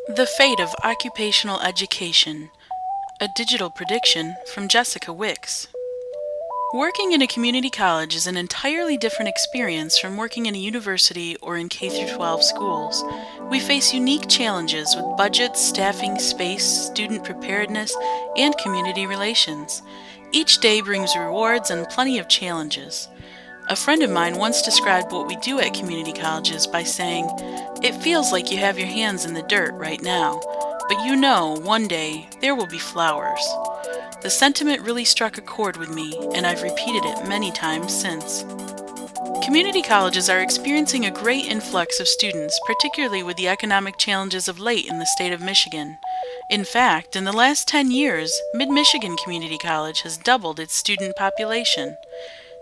The Fate of Occupational Education, a digital prediction from Jessica Wicks. Working in a community college is an entirely different experience from working in a university or in K-12 schools. We face unique challenges with budgets, staffing, space, student preparedness, and community relations. Each day brings rewards and plenty of challenges. A friend of mine once described what we do at community colleges by saying, "It feels like you have your hands in the dirt right now, but you know one day there will be flowers." The sentiment really struck a chord with me, and I've repeated it many times since. Community colleges are experiencing a great influx of students, particularly with the economic challenges of late in the state of Michigan. In fact, in the last 10 years, Mid-Michigan Community College has doubled its student population.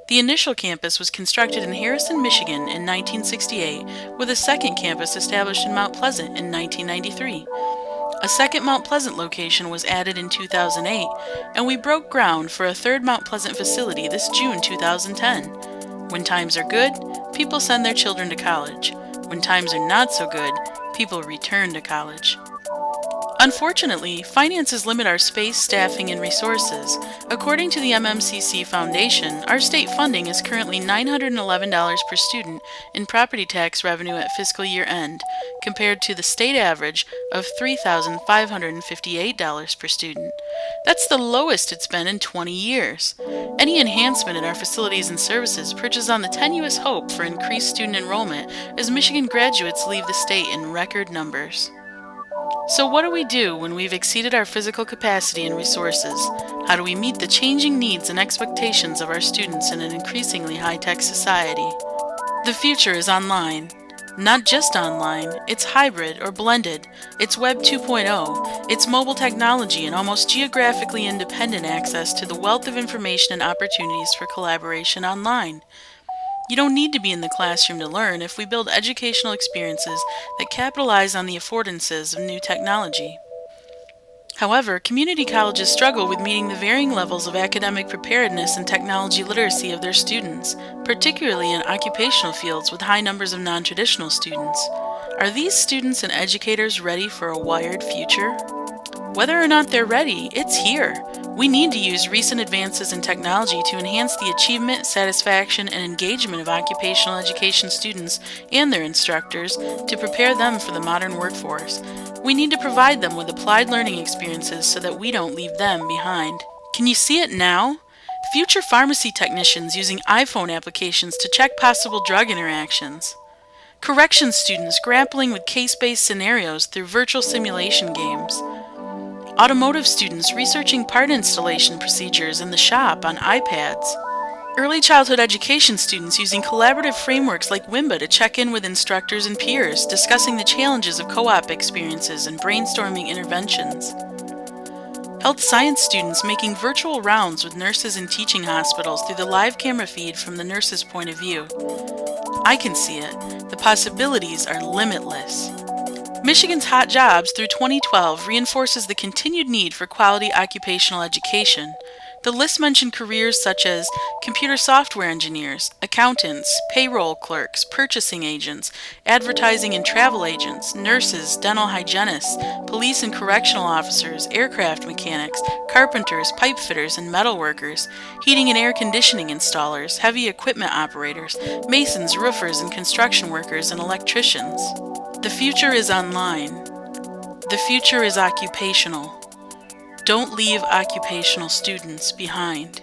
The initial campus was constructed in Harrison, Michigan in 1968, with a second campus established in Mount Pleasant in 1993. A second Mount Pleasant location was added in 2008, and we broke ground for a third Mount Pleasant facility this June 2010. When times are good, people send their children to college. When times are not so good, people return to college. Unfortunately, finances limit our space, staffing, and resources. According to the MMCC Foundation, our state funding is currently $911 per student in property tax revenue at fiscal year end, compared to the state average of $3,558 per student. That's the lowest it's been in 20 years. Any enhancement in our facilities and services perches on the tenuous hope for increased student enrollment as Michigan graduates leave the state in record numbers. So what do we do when we've exceeded our physical capacity and resources? How do we meet the changing needs and expectations of our students in an increasingly high-tech society? The future is online. Not just online, it's hybrid or blended, it's Web 2.0, it's mobile technology and almost geographically independent access to the wealth of information and opportunities for collaboration online. You don't need to be in the classroom to learn if we build educational experiences that capitalize on the affordances of new technology. However, community colleges struggle with meeting the varying levels of academic preparedness and technology literacy of their students, particularly in occupational fields with high numbers of non-traditional students. Are these students and educators ready for a wired future? Whether or not they're ready, it's here. We need to use recent advances in technology to enhance the achievement, satisfaction, and engagement of occupational education students and their instructors to prepare them for the modern workforce. We need to provide them with applied learning experiences so that we don't leave them behind. Can you see it now? Future pharmacy technicians using iPhone applications to check possible drug interactions. Corrections students grappling with case-based scenarios through virtual simulation games. Automotive students researching part installation procedures in the shop on iPads. Early childhood education students using collaborative frameworks like WIMBA to check in with instructors and peers, discussing the challenges of co-op experiences and brainstorming interventions. Health science students making virtual rounds with nurses in teaching hospitals through the live camera feed from the nurse's point of view. I can see it. The possibilities are limitless. Michigan's Hot Jobs through 2012 reinforces the continued need for quality occupational education. The list mentioned careers such as computer software engineers, accountants, payroll clerks, purchasing agents, advertising and travel agents, nurses, dental hygienists, police and correctional officers, aircraft mechanics, carpenters, pipe fitters and metal workers, heating and air conditioning installers, heavy equipment operators, masons, roofers and construction workers and electricians. The future is online. The future is occupational. Don't leave occupational students behind.